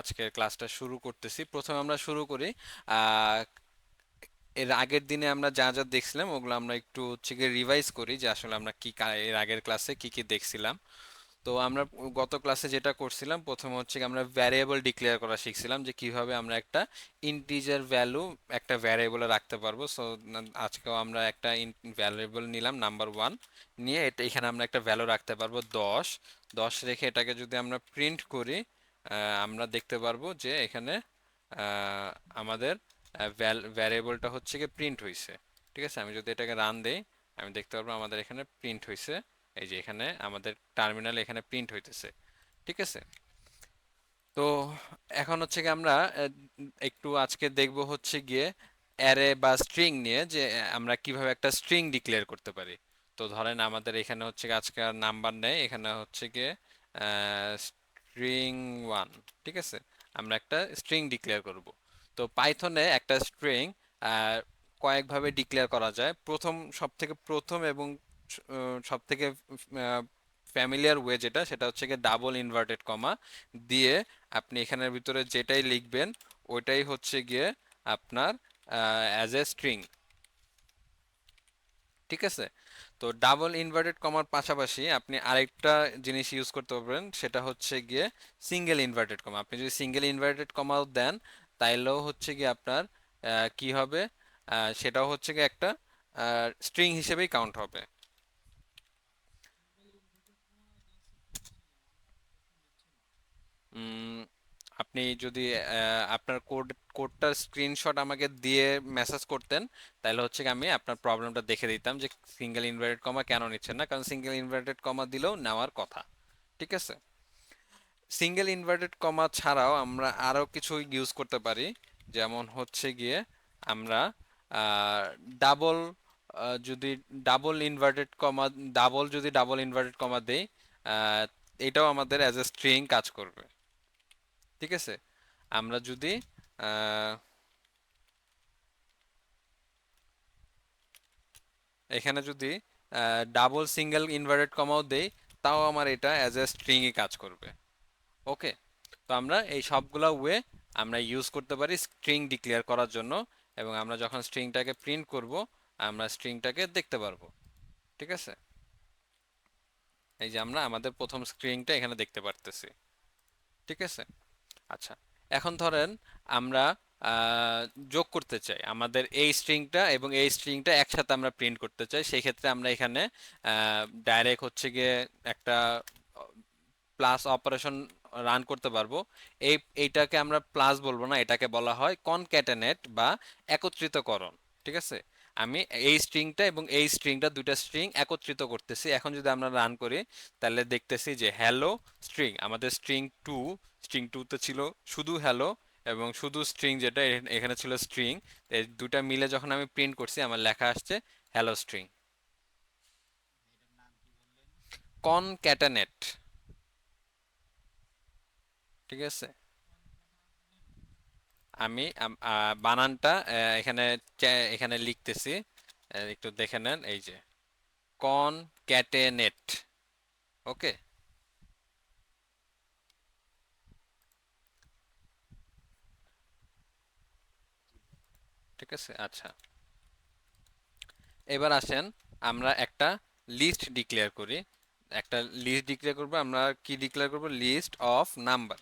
আজকের ক্লাসটা শুরু করতেছি। প্রথমে আমরা শুরু করি আহ, এর আগের দিনে আমরা যা যা দেখছিলাম ওগুলো আমরা একটু হচ্ছে গিয়ে রিভাইজ করি যে আসলে আমরা এর আগের ক্লাসে কি কি দেখছিলাম। তো আমরা গত ক্লাসে যেটা করছিলাম প্রথমে হচ্ছে কি আমরা ভ্যারিয়েবল ডিক্লেয়ার করা শিখছিলাম যে কিভাবে আমরা একটা ইন্টিজার ভ্যালু একটা ভ্যারিয়েবলে রাখতে পারবো। সো আজকেও আমরা একটা ভ্যারিয়েবল নিলাম নাম্বার 1 নিয়ে এটা এখানে আমরা একটা ভ্যালু রাখতে পারবো 10। 10 রেখে এটাকে যদি আমরা প্রিন্ট করি আমরা দেখতে পারবো যে এখানে আহ, আমাদের ভ্যারিয়েবলটা হচ্ছে কি প্রিন্ট হয়েছে। ঠিক আছে, আমি যদি এটাকে রান দেই আমি দেখতে পারবো আমাদের এখানে প্রিন্ট হয়েছে। এই যে এখানে আমাদের টার্মিনালে এখানে প্রিন্ট হইতেছে। ঠিক আছে, তো এখন হচ্ছে কি আমরা একটু আজকে দেখব হচ্ছে গিয়ে অ্যারে বা স্ট্রিং নিয়ে যে আমরা কিভাবে একটা স্ট্রিং ডিক্লেয়ার করতে পারি। তো ধরেন আমাদের এখানে হচ্ছে গিয়ে আজকে নাম্বার নেই, এখানে হচ্ছে গিয়ে string 1। ঠিক আছে, আমরা একটা স্ট্রিং ডিক্লেয়ার করব। তো পাইথনে একটা স্ট্রিং কয়েকভাবে ডিক্লেয়ার করা যায়। সবথেকে প্রথম এবং সবথেকে ফ্যামিলিয়ার ওয়ে যেটা সেটা হচ্ছে গিয়ে ডাবল ইনভার্টেড কমা দিয়ে আপনি এখানের ভিতরে যেটাই লিখবেন ওইটাই হচ্ছে গিয়ে আপনার অ্যাজ এ স্ট্রিং। ঠিক আছে, তো ডাবল ইনভার্টেড কমার পাশাপাশি আপনি আরেকটা জিনিস ইউজ করতে পারবেন, সেটা হচ্ছে গিয়ে সিঙ্গেল ইনভার্টেড কমা। আপনি যদি সিঙ্গেল ইনভার্টেড কমাও দেন তাইলেও হচ্ছে গিয়ে আপনার কি হবে, সেটাও হচ্ছে গিয়ে একটা স্ট্রিং হিসেবেই কাউন্ট হবে। উম, আপনি যদি আপনার কোডটার স্ক্রিনশট আমাকে দিয়ে মেসেজ করতেন তাহলে হচ্ছে কি আমি আপনার প্রবলেমটা দেখে দিতাম যে সিঙ্গেল ইনভার্টেড কমা কেন নিচ্ছেন না, কারণ সিঙ্গেল ইনভার্টেড কমা দিলেও নেওয়ার কথা। ঠিক আছে, সিঙ্গেল ইনভার্টেড কমা ছাড়াও আমরা আরো কিছু ইউজ করতে পারি। যেমন হচ্ছে গিয়ে আমরা ডাবল যদি ডাবল ইনভার্টেড কমা দেই আহ, এটাও আমাদের অ্যাজ এ স্ট্রিং কাজ করবে। ঠিক আছে, আমরা যদি আহ, এখানে যদি ডাবল সিঙ্গেল ইনভার্টেড কমাও দেই তাও আমার এটা অ্যাজ এ স্ট্রিংই কাজ করবে। ওকে, তো আমরা এই সবগুলা ওয়ে আমরা ইউজ করতে পারি স্ট্রিং ডিক্লেয়ার করার জন্য, এবং আমরা যখন স্ট্রিংটাকে প্রিন্ট করব আমরা স্ট্রিংটাকে দেখতে পারবো। ঠিক আছে, এই যে আমরা আমাদের প্রথম স্ট্রিংটা এখানে দেখতে পারতেছি। ঠিক আছে, আচ্ছা, এখন ধরেন আমরা আহ, যোগ করতে চাই আমাদের এই স্ট্রিংটা এবং এই স্ট্রিংটা একসাথে আমরা প্রিন্ট করতে চাই। সেই ক্ষেত্রে আমরা এখানে ডাইরেক্ট হচ্ছে গিয়ে একটা প্লাস অপারেশন রান করতে পারবো। এইটাকে আমরা প্লাস বলবো না, এটাকে বলা হয় কনক্যাটেনেট বা একত্রিতকরণ। ঠিক আছে, আমি এই স্ট্রিংটা এবং এই স্ট্রিংটা দুইটা স্ট্রিং একত্রিত করতেছি। এখন যদি আমরা রান করি তাহলে দেখতেছি যে হ্যালো স্ট্রিং, আমাদের স্ট্রিং 2 তে ছিল শুধু হ্যালো এবং শুধু স্ট্রিং যেটা এখানে ছিল স্ট্রিং। এই দুটা মিলে যখন আমি প্রিন্ট করছি আমার লেখা আসছে হ্যালো স্ট্রিং। কনক্যাটানেট। ঠিক আছে, আমি বানানটা এখানে এখানে লিখতেছি, একটু দেখে নেন। এই যে কনক্যাটেনেট। ওকে, ঠিক আছে, আচ্ছা, এবার আসেন আমরা একটা লিস্ট ডিক্লেয়ার করি। একটা লিস্ট ডিক্লেয়ার করব, আমরা কি ডিক্লেয়ার করব, লিস্ট অফ নাম্বার।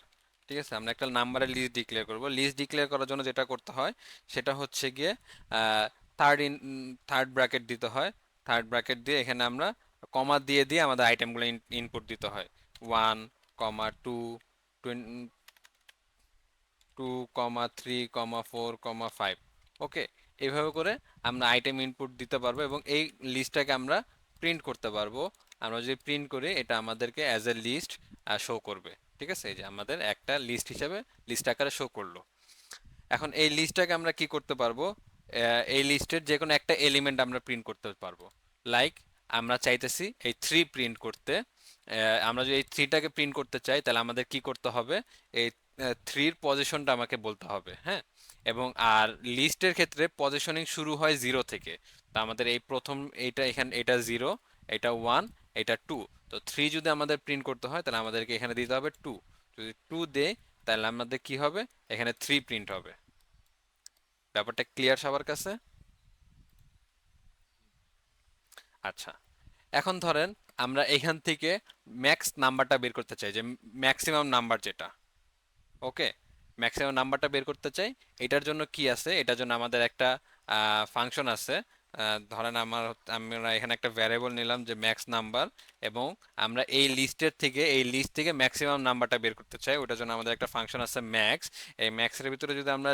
ঠিক আছে, আমরা একটা নাম্বারের লিস্ট ডিক্লেয়ার করব। লিস্ট ডিক্লেয়ার করার জন্য যেটা করতে হয় সেটা হচ্ছে গিয়ে থার্ড ইন থার্ড ব্র্যাকেট দিতে হয়। থার্ড ব্র্যাকেট দিয়ে এখানে আমরা কমা দিয়ে দিয়ে আমাদের আইটেমগুলো ইনপুট দিতে হয়। 1, 2, 2, 3, 4, 5। ওকে, এইভাবে করে আমরা আইটেম ইনপুট দিতে পারবো এবং এই লিস্টটাকে আমরা প্রিন্ট করতে পারবো। আমরা যদি প্রিন্ট করি এটা আমাদেরকে অ্যাজ এ লিস্ট শো করবে। ঠিক আছে, এই যে আমাদের একটা লিস্ট হিসাবে লিস্ট আকারে শো করলো। এখন এই লিস্টটাকে আমরা কি করতে পারবো, এই লিস্টের যে কোনো একটা এলিমেন্ট আমরা প্রিন্ট করতে পারবো। লাইক আমরা চাইতেছি এই 3 প্রিন্ট করতে। আমরা যদি এই 3টাকে প্রিন্ট করতে চাই তাহলে আমাদের কি করতে হবে, এই 3-র পজিশনটা আমাকে বলতে হবে। হ্যাঁ, এবং আর লিস্টের ক্ষেত্রে পজিশনিং শুরু হয় 0 থেকে। তা আমাদের এই প্রথম এইটা এখানে এটা 0, এটা 1, এটা 2। তো 3 যদি আমাদের প্রিন্ট করতে হয় তাহলে আমাদেরকে এখানে দিতে হবে 2। যদি 2 দেই তাহলে আমাদের কি হবে, এখানে 3 প্রিন্ট হবে। ব্যাপারটা ক্লিয়ার সবার কাছে? আচ্ছা, এখন ধরেন আমরা এখান থেকে ম্যাক্স নাম্বারটা বের করতে চাই, যে ম্যাক্সিমাম নাম্বার যেটা। ওকে, ম্যাক্সিমাম নাম্বারটা বের করতে চাই। এটার জন্য কি আছে, এটার জন্য আমাদের একটা ফাংশন আছে। ধরেন আমরা এখানে একটা ভ্যারিয়েবল নিলাম যে ম্যাক্স নাম্বার, এবং আমরা এই লিস্ট থেকে ম্যাক্সিমাম নাম্বারটা বের করতে চাই। ওটার জন্য আমাদের একটা ফাংশন আছে ম্যাক্স। এই ম্যাক্সের ভিতরে যদি আমরা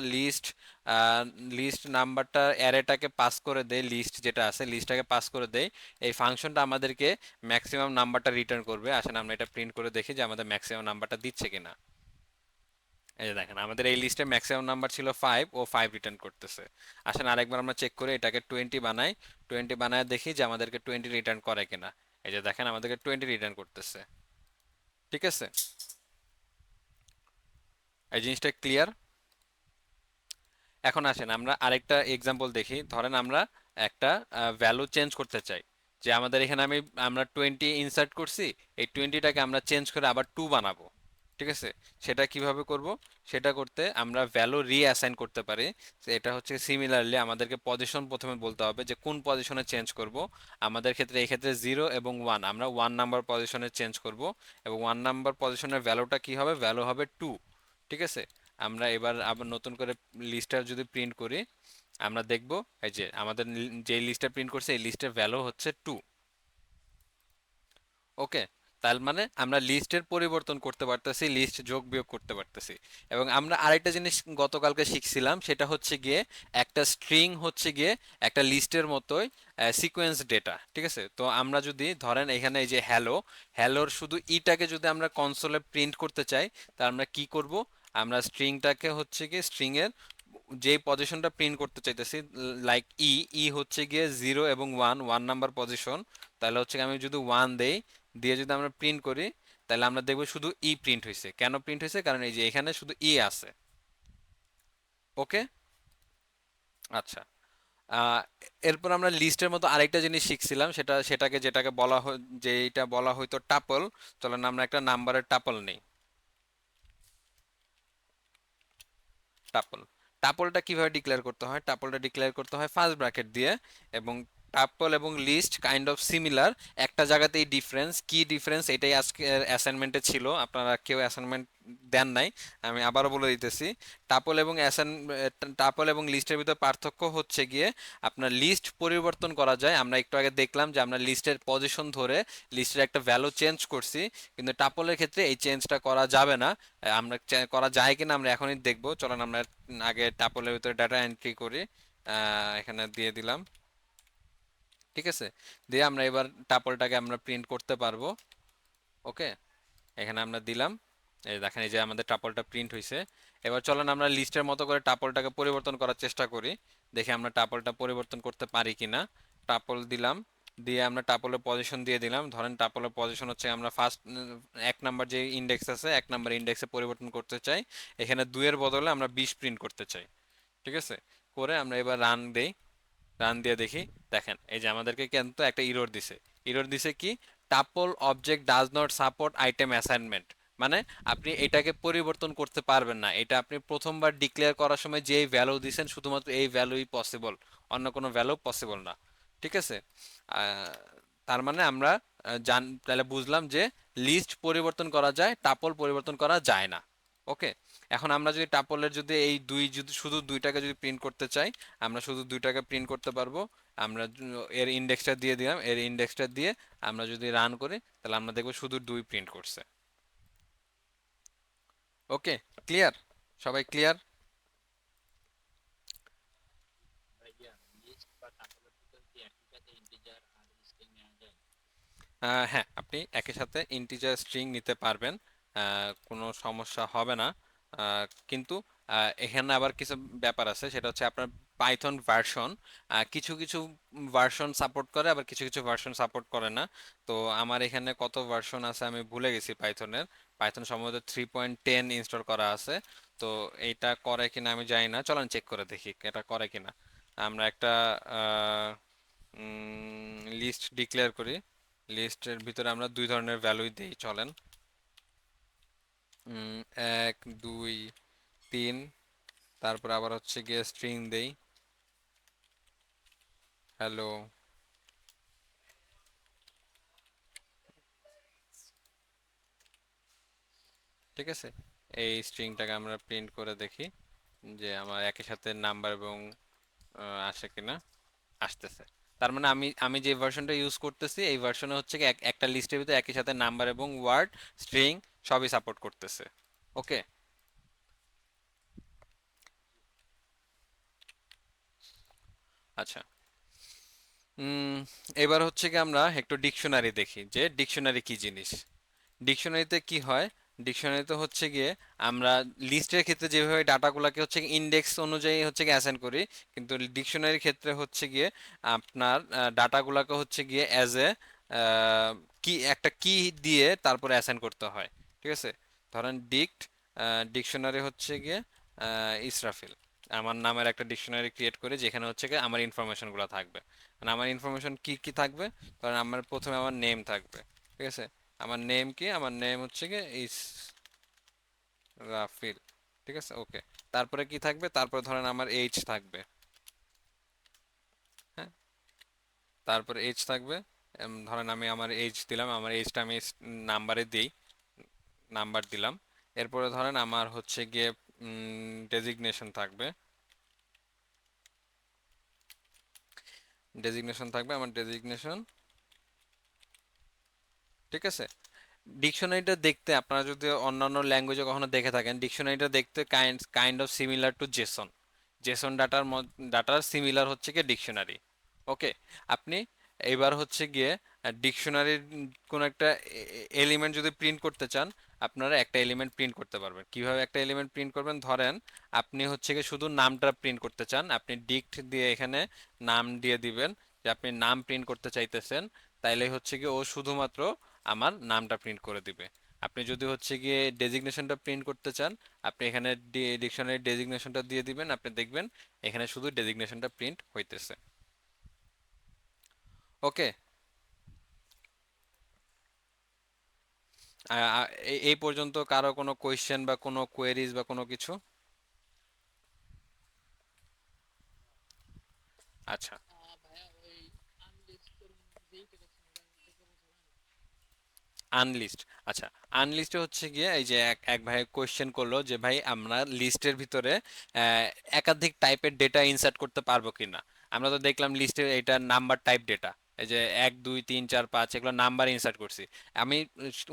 লিস্ট নাম্বারটা অ্যারেটাকে পাস করে দেই, লিস্ট যেটা আছে লিস্টটাকে পাস করে দেই, এই ফাংশনটা আমাদেরকে ম্যাক্সিমাম নাম্বারটা রিটার্ন করবে। আসেন আমরা এটা প্রিন্ট করে দেখি যে আমাদের ম্যাক্সিমাম নাম্বারটা দিচ্ছে কিনা। এই যে দেখেন, আমাদের এই লিস্টে ম্যাক্সিমাম নাম্বার ছিল 5, ও 5 রিটার্ন করতেছে। আসেন আরেকবার আমরা চেক করে এটাকে 20 বানাই, 20 বানায় দেখি যে আমাদেরকে 20 রিটার্ন করে কিনা। এই যে দেখেন, আমাদেরকে 20 রিটার্ন করতেছে। ঠিক আছে, এই জিনিসটা ক্লিয়ার? এখন আসেন আমরা আরেকটা এক্সাম্পল দেখি। ধরেন আমরা একটা ভ্যালু চেঞ্জ করতে চাই, যে আমাদের এখানে আমরা 20 ইনসার্ট করছি, এই 20টাকে আমরা চেঞ্জ করে আবার 2 বানাবো। ঠিক আছে, সেটা কিভাবে করব? সেটা করতে আমরা ভ্যালু রিঅ্যাসাইন করতে পারি। তো এটা হচ্ছে সিমিলারলি আমাদেরকে পজিশন প্রথমে বলতে হবে যে কোন পজিশনে চেঞ্জ করব। আমাদের ক্ষেত্রে এই ক্ষেত্রে 0 এবং 1, আমরা 1 নাম্বার পজিশনে চেঞ্জ করব, এবং 1 নাম্বার পজিশনের ভ্যালুটা কি হবে, ভ্যালু হবে 2। ঠিক আছে, আমরা এবার আবার নতুন করে লিস্টটা যদি প্রিন্ট করি, আমরা দেখব এই যে আমাদের যে লিস্টটা প্রিন্ট করছে এই লিস্টের ভ্যালু হচ্ছে 2। ওকে, তার মানে আমরা লিস্টের পরিবর্তন করতে পারতেছি, লিস্ট যোগ বিয়োগ করতে পারতেছি। এবং আমরা আরেকটা জিনিস গতকালকে শিখছিলাম, সেটা হচ্ছে গিয়ে একটা স্ট্রিং হচ্ছে গিয়ে একটা লিস্টের মতোই সিকোয়েন্স ডেটা। ঠিক আছে, তো আমরা যদি ধরেন এখানে এই যে হ্যালোর শুধু ইটাকে যদি আমরা কনসোলে প্রিন্ট করতে চাই, তা আমরা কি করব, আমরা স্ট্রিংটাকে হচ্ছে গিয়ে স্ট্রিং এর যেই পজিশনটা প্রিন্ট করতে চাইতেছি, লাইক ই হচ্ছে গিয়ে 0 এবং 1 নাম্বার পজিশন, তাহলে হচ্ছে আমি যদি 1 দেই, দিয়ে যদি আমরা প্রিন্ট করি, তাহলে আমরা দেখবো শুধু ই প্রিন্ট হয়েছে। কেন প্রিন্ট হয়েছে, কারণ এই যে এখানে শুধু ই আছে। ওকে, আচ্ছা। আহ, এরপর আমরা লিস্টের মতো আরেকটা জিনিস শিখছিলাম, যেটাকে যেটা বলা হয়তো টাপল। চলেন আমরা একটা নাম্বারের টাপল নেই। টাপল, টাপলটা কিভাবে ডিক্লেয়ার করতে হয়, টাপলটা ডিক্লেয়ার করতে হয় ফার্স্ট ব্র্যাকেট দিয়ে। এবং টাপল এবং লিস্ট কাইন্ড অফ সিমিলার, একটা জায়গাতেই ডিফারেন্স। কি ডিফারেন্স, এটাই আজকে অ্যাসাইনমেন্টে ছিল, আপনারা কেউ অ্যাসাইনমেন্ট দেন নাই, আমি আবারও বলে দিতেছি। টাপল এবং টাপল এবং লিস্টের ভিতর পার্থক্য হচ্ছে গিয়ে আপনার লিস্ট পরিবর্তন করা যায়। আমরা একটু আগে দেখলাম যে আমরা লিস্টের পজিশন ধরে লিস্টের একটা ভ্যালু চেঞ্জ করছি, কিন্তু টাপলের ক্ষেত্রে এই চেঞ্জটা করা যাবে না। আমরা করা যায় কিনা আমরা এখনই দেখবো। চলেন আমরা আগে টাপলের ভিতরে ডাটা এন্ট্রি করি। এখানে দিয়ে দিলাম। ঠিক আছে, দিয়ে আমরা এবার টাপলটাকে আমরা প্রিন্ট করতে পারবো। ওকে, এখানে আমরা দিলাম, এই দেখেন এই যে আমাদের টাপলটা প্রিন্ট হয়েছে। এবার চলেন আমরা লিস্টের মতো করে টাপলটাকে পরিবর্তন করার চেষ্টা করি, দেখি আমরা টাপলটা পরিবর্তন করতে পারি কিনা। টাপল দিলাম, দিয়ে আমরা টাপলের পজিশন দিয়ে দিলাম। ধরেন টাপলের পজিশন হচ্ছে আমরা ফার্স্ট 1 নাম্বার যে ইন্ডেক্স আছে 1 নাম্বার ইন্ডেক্সে পরিবর্তন করতে চাই। এখানে 2-এর বদলে আমরা 20 প্রিন্ট করতে চাই। ঠিক আছে, করে আমরা এবার রান দেই। রান দিয়ে দেখি, দেখেন এই যে আমাদেরকে কিন্তু একটা ইরর দিছে। ইরর দিছে কি, tuple object does not support item assignment. মানে আপনি এটাকে পরিবর্তন করতে পারবেন না, এটা আপনি প্রথমবার ডিক্লেয়ার করার সময় যেই ভ্যালু দিছেন শুধুমাত্র এই ভ্যালুই পসিবল, অন্য কোনো ভ্যালু পসিবল না। ঠিক আছে, আহ, তার মানে আমরা তাহলে বুঝলাম যে লিস্ট পরিবর্তন করা যায়, টাপল পরিবর্তন করা যায় না। ওকে, এখন আমরা যদি টাপলের যদি এই যদি শুধু 2টাকে যদি প্রিন্ট করতে চাই, আমরা শুধু 2টাকে প্রিন্ট করতে পারবো। আমরা এর ইন্ডেক্সটা দিয়ে দিলাম, এর ইন্ডেক্সটা দিয়ে আমরা যদি রান করি, তাহলে আমরা দেখবো শুধু 2 প্রিন্ট করছে। ওকে, ক্লিয়ার? সবাই ক্লিয়ার? হ্যাঁ, আপনি একই সাথে ইন্টিজার স্ট্রিং নিতে পারবেন, কোনো সমস্যা হবে না। কিন্তু এখানে আবার কিছু ব্যাপার আছে, সেটা হচ্ছে আপনার পাইথন ভার্সন, কিছু কিছু ভার্সন সাপোর্ট করে, আবার কিছু কিছু ভার্সন সাপোর্ট করে না। তো আমার এখানে কত ভার্সন আছে আমি ভুলে গেছি পাইথনের। পাইথন সম্ভবত 3.10 ইনস্টল করা আছে। তো এইটা করে কিনা আমি জানি না, চলেন চেক করে দেখি এটা করে কিনা। আমরা একটা লিস্ট ডিক্লেয়ার করি, লিস্টের ভিতরে আমরা 2 ধরনের ভ্যালুই দিই, চলেন। উম, 1 2 3, তারপর আবার হচ্ছে গিয়ে স্ট্রিং দেই, হ্যালো। ঠিক আছে, এই স্ট্রিংটাকে আমরা প্রিন্ট করে দেখি যে আমার একই সাথে নাম্বার এবং আসে কিনা। আসতেছে। তার মানে আমি আমি যে ভার্সনটা ইউজ করতেছি এই ভার্সনে হচ্ছে কি একটা লিস্টের ভিতরে একই সাথে নাম্বার এবং ওয়ার্ড, স্ট্রিং সবই সাপোর্ট করতেছে। ওকে। আচ্ছা। উম, এবার হচ্ছে কি আমরা একটু ডিকশনারি দেখি যে ডিকশনারি কি জিনিস। ডিকশনারিতে কি হয়, ডিকশনারিতে হচ্ছে গিয়ে আমরা লিস্টের ক্ষেত্রে যেভাবে ডাটাগুলোকে হচ্ছে ইন্ডেক্স অনুযায়ী হচ্ছে গিয়ে অ্যাসাইন করি, কিন্তু ডিকশনারির ক্ষেত্রে হচ্ছে গিয়ে আপনার ডাটাগুলোকে হচ্ছে গিয়ে অ্যাজ এ কি একটা কি দিয়ে তারপরে অ্যাসাইন করতে হয়। ঠিক আছে, ধরেন ডিকশনারি হচ্ছে গিয়ে ইসরাফিল, আমার নামের একটা ডিকশনারি ক্রিয়েট করে যেখানে হচ্ছে গিয়ে আমার ইনফরমেশনগুলো থাকবে। মানে আমার ইনফরমেশন কি কি থাকবে, ধরেন আমার প্রথমে আমার নেম থাকবে। ঠিক আছে, আমার নেম কি, আমার নেম হচ্ছে কি ইসরাফিল। ঠিক আছে, ওকে। তারপরে কি থাকবে, তারপরে ধরেন আমার এইজ থাকবে। হ্যাঁ, তারপরে এইজ থাকবে। ধরেন আমি আমার এইজ দিলাম, আমার এইজটা আমি নাম্বারে দিই, নাম্বার দিলাম। এরপরে ধরেন আমার হচ্ছে গিয়ে ডেজিগনেশন থাকবে, ডেজিগনেশন থাকবে আমার ডেজিগনেশন। ঠিক আছে, ডিকশনারিটা দেখতে আপনারা যদি অন্যান্য ল্যাঙ্গুয়েজে কখনো দেখে থাকেন, ডিকশনারিটা দেখতে kind kind of similar to Jason. Jason ডাটার সিমিলার হচ্ছে গিয়ে ডিকশনারি। ওকে। আপনি এবার হচ্ছে গিয়ে ডিকশনারির কোন একটা এলিমেন্ট যদি প্রিন্ট করতে চান, আপনারা একটা এলিমেন্ট প্রিন্ট করতে পারবেন। কিভাবে একটা এলিমেন্ট প্রিন্ট করবেন, ধরেন আপনি হচ্ছে গিয়ে শুধু নামটা প্রিন্ট করতে চান, আপনি ডিক্ট দিয়ে এখানে নাম দিয়ে দিবেন যে আপনি নাম প্রিন্ট করতে চাইতেছেন। তাইলে হচ্ছে গিয়ে ও শুধুমাত্র আমার নামটা প্রিন্ট করে দিবে। আপনি যদি হচ্ছে গিয়ে ডেজিগনেশনটা প্রিন্ট করতে চান, আপনি এখানে ডিকশনারি ডেজিগনেশনটা দিয়ে দিবেন, আপনি দেখবেন এখানে শুধু ডেজিগনেশনটা প্রিন্ট হইতেছে। ওকে। এই পর্যন্ত কারো কোনো কোয়েশ্চেন বা কোনো কোয়েরিজ বা কোনো কিছু? আচ্ছা। আনলিস্ট। আচ্ছা, আনলিস্টে হচ্ছে গিয়ে এই যে এক এক ভাই কোয়েশ্চেন করলো যে ভাই আমরা লিস্টের ভিতরে আহ, একাধিক টাইপের ডেটা ইনসার্ট করতে পারবো কিনা। আমরা তো দেখলাম লিস্টে এটা নাম্বার টাইপ ডেটা, এই যে 1 2 3 4 5 এগুলো নাম্বার ইনসার্ট করছি। আমি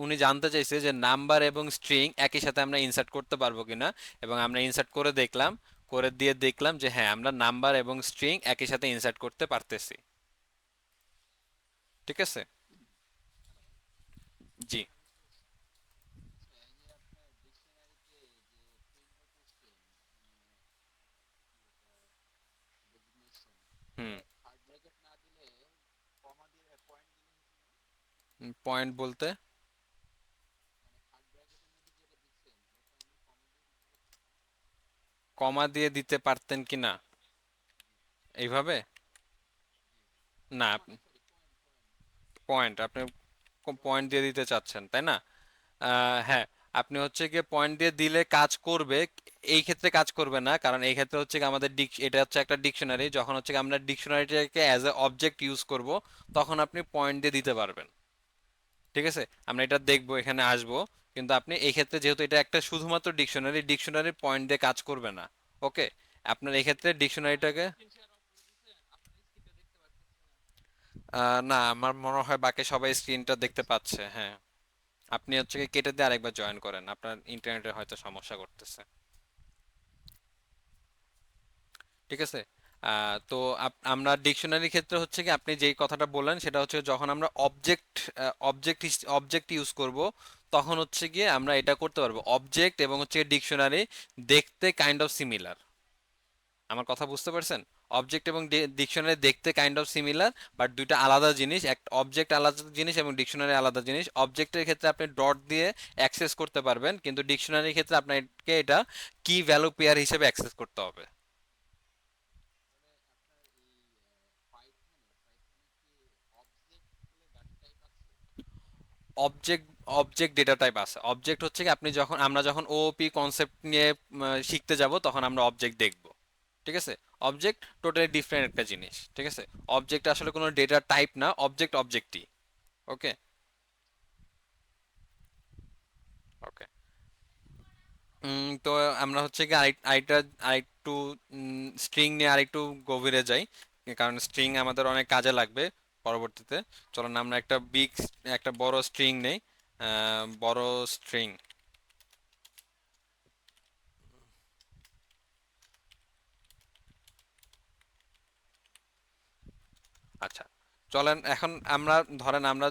উনি জানতে চাইছে যে নাম্বার এবং স্ট্রিং একই সাথে আমরা ইনসার্ট করতে পারবো কিনা, এবং আমরা ইনসার্ট করে দেখলাম, করে দিয়ে দেখলাম যে হ্যাঁ আমরা নাম্বার এবং স্ট্রিং একই সাথে ইনসার্ট করতে পারতেছি। ঠিক আছে। জি। হুম। পয়েন্ট বলতে? কমা দিয়ে দিতে পারতেন কি না এইভাবে? না, পয়েন্ট আপনি পয়েন্ট দিয়ে দিতে চাচ্ছেন তাই না? হ্যাঁ, আপনি হচ্ছে গিয়ে পয়েন্ট দিয়ে দিলে কাজ করবে। এই ক্ষেত্রে কাজ করবে না, কারণ এই ক্ষেত্রে হচ্ছে গিয়ে আমাদের এটা হচ্ছে একটা ডিকশনারি, যখন হচ্ছে গিয়ে আমরা ডিকশনারিটাকে অ্যাজ এ অবজেক্ট ইউজ করব, তখন আপনি পয়েন্ট দিয়ে দিতে পারবেন। ঠিক আছে, আমরা এটা দেখবো, এখানে আসবো। কিন্তু আপনি এই ক্ষেত্রে যেহেতু এটা একটা শুধুমাত্র ডিকশনারি, ডিকশনারি পয়েন্ট দিয়ে কাজ করবে না। ওকে। আপনার এই ক্ষেত্রে ডিকশনারিটাকে না, আমার মনে হয় বাকি সবাই স্ক্রিনটা দেখতে পাচ্ছে। হ্যাঁ, আপনি হচ্ছে কি কেটে দিয়ে আরেকবার জয়েন করেন, আপনার ইন্টারনেটে হয়তো সমস্যা করতেছে। ঠিক আছে। তো আমরা ডিকশনারির ক্ষেত্রে হচ্ছে কি আপনি যেই কথাটা বললেন সেটা হচ্ছে যখন আমরা অবজেক্ট অবজেক্ট ইউজ করব, তখন হচ্ছে গিয়ে আমরা এটা করতে পারবো। অবজেক্ট এবং হচ্ছে ডিকশনারি দেখতে কাইন্ড অফ সিমিলার। আমার কথা বুঝতে পারছেন? অবজেক্ট এবং ডিকশনারি দেখতে কাইন্ড অফ সিমিলার, বাট দুইটা আলাদা জিনিস। এক অবজেক্ট আলাদা জিনিস এবং ডিকশনারি আলাদা জিনিস। অবজেক্টের ক্ষেত্রে আপনি ডট দিয়ে অ্যাক্সেস করতে পারবেন, কিন্তু ডিকশনারির ক্ষেত্রে আপনাকে এটা কি ভ্যালু পেয়ার হিসেবে অ্যাক্সেস করতে হবে। অবজেক্ট অবজেক্ট ডেটা টাইপ আছে। অবজেক্ট হচ্ছে কি আপনি যখন আমরা যখন ওওপি কনসেপ্ট নিয়ে শিখতে যাব তখন আমরা অবজেক্ট দেখব। ঠিক আছে? অবজেক্ট টোটালি ডিফারেন্ট একটা জিনিস। ঠিক আছে? অবজেক্ট আসলে কোনো ডেটা টাইপ না, অবজেক্ট অবজেক্টই। ওকে? ওকে। তো আমরা হচ্ছে কি আরেকটু স্ট্রিং নিয়ে আরেকটু গভীরে যাই, কারণ স্ট্রিং আমাদের অনেক কাজে লাগবে পরবর্তীতে। চলুন আমরা একটা বড় স্ট্রিং নেই। বড় স্ট্রিং। আচ্ছা, চলেন এখন আমরা ধরেন আমরা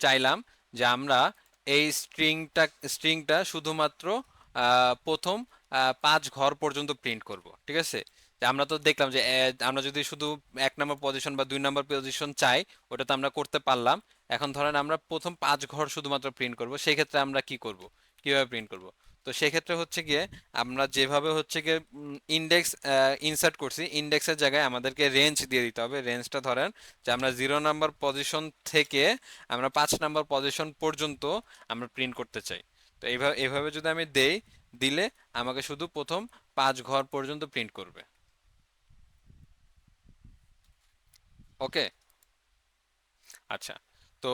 চাইলাম যে আমরা এই স্ট্রিংটা শুধুমাত্র প্রথম 5 ঘর পর্যন্ত প্রিন্ট করব। ঠিক আছে? যে আমরা তো দেখলাম যে আমরা যদি শুধু 1 নম্বর পজিশন বা 2 নম্বর পজিশন চাই, ওটা তো আমরা করতে পারলাম। এখন ধরেন আমরা প্রথম 5 ঘর শুধুমাত্র প্রিন্ট করব, সেই ক্ষেত্রে আমরা কি করব, কিভাবে প্রিন্ট করব? তো সেক্ষেত্রে হচ্ছে গিয়ে আমরা যেভাবে হচ্ছে গিয়ে ইন্ডেক্স ইনসার্ট করছি, ইন্ডেক্সের জায়গায় আমাদেরকে রেঞ্জ দিয়ে দিতে হবে। রেঞ্জটা ধরেন যে আমরা 0 নম্বর পজিশন থেকে আমরা 5 নম্বর পজিশন পর্যন্ত আমরা প্রিন্ট করতে চাই। তো এইভাবে এভাবে যদি আমি দিলে আমাকে শুধু প্রথম 5 ঘর পর্যন্ত প্রিন্ট করবে। ওকে? আচ্ছা, তো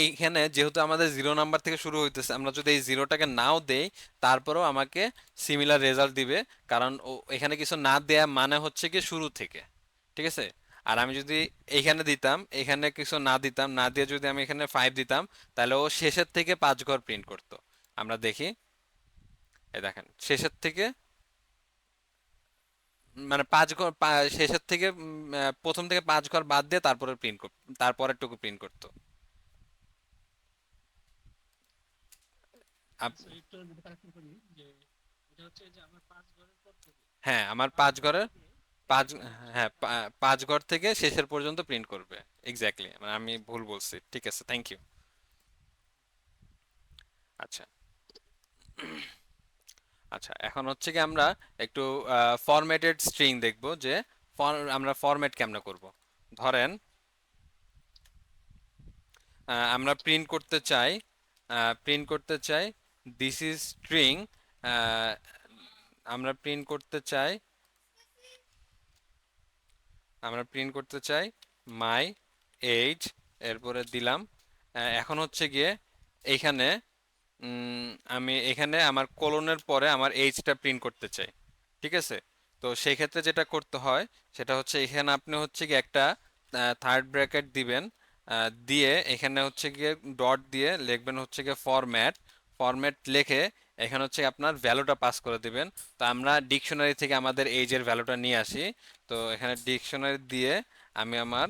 এইখানে যেহেতু আমাদের 0 নাম্বার থেকে শুরু হইতেছে, আমরা যদি এই জিরোটাকে নাও দেই তারপরেও আমাকে সিমিলার রেজাল্ট দিবে, কারণ এখানে কিছু না দেয়া মানে হচ্ছে কি শুরু থেকে। ঠিক আছে? আর আমি যদি এইখানে দিতাম, এখানে কিছু না দিতাম, না দিয়ে যদি আমি এখানে 5 দিতাম, তাহলে ও শেষের থেকে 5 ঘর প্রিন্ট করতো। আমরা দেখি, এই দেখেন শেষের থেকে, মানে শেষের থেকে প্রথম থেকে 5 ঘর বাদ দিয়ে তারপরে তারপরের টুকু প্রিন্ট করতো। হ্যাঁ, আমার 5 ঘরের পাঁচ হ্যাঁ 5 ঘর থেকে শেষের পর্যন্ত প্রিন্ট করবে। এক্স্যাক্টলি, মানে আমি ভুল বলছি। ঠিক আছে, থ্যাংক ইউ। আচ্ছা। আচ্ছা, এখন হচ্ছে কি আমরা একটু ফরম্যাটেড স্ট্রিং দেখব যে আমরা ফরম্যাট কেমনে করব। ধরেন আমরা প্রিন্ট করতে চাই দিস ইজ স্ট্রিং। আমরা প্রিন্ট করতে চাই আমরা প্রিন্ট করতে চাই মাই এজ, এরপরে দিলাম। এখন হচ্ছে গিয়ে এইখানে উম, আমি এখানে আমার কোলনের পরে আমার এইজটা প্রিন্ট করতে চাই। ঠিক আছে? তো সেই ক্ষেত্রে যেটা করতে হয় সেটা হচ্ছে এখানে আপনি হচ্ছে গিয়ে একটা থার্ড ব্র্যাকেট দিবেন। দিয়ে এখানে হচ্ছে গিয়ে ডট দিয়ে লিখবেন হচ্ছে গিয়ে ফরম্যাট। ফরম্যাট লিখে এখানে হচ্ছে আপনার ভ্যালুটা পাস করে দিবেন। তো আমরা ডিকশনারি থেকে আমাদের এইজের ভ্যালুটা নিয়ে আসি। তো এখানে ডিকশনারি দিয়ে আমি আমার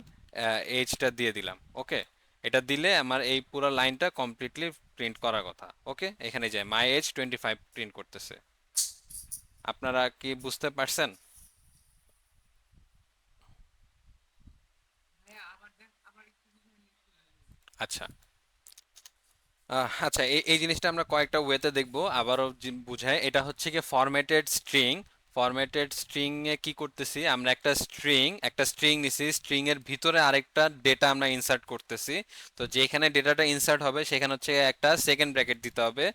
এইজটা দিয়ে দিলাম। ওকে? এটা দিলে আমার এই পুরো লাইনটা কমপ্লিটলি প্রিন্ট করার কথা। ওকে? এখানে যায় মাই এজ 25 প্রিন্ট করতেছে। আপনারা কি বুঝতে পারছেন? আচ্ছা। আচ্ছা, এই জিনিসটা আমরা কয়েকটা ওয়েতে দেখবো, আবারও বুঝায়। এটা হচ্ছে কি ফরম্যাটেড স্ট্রিং। ফরম্যাটেড স্ট্রিং এ কি করতেছি, আমরা একটা স্ট্রিং নিছি, স্ট্রিং এর ভিতরে আরেকটা ডেটা আমরা ইনসার্ট করতেছি। তো যেখানে ডেটাটা ইনসার্ট হবে সেখানে হচ্ছে একটা সেকেন্ড ব্র্যাকেট দিতে হবে।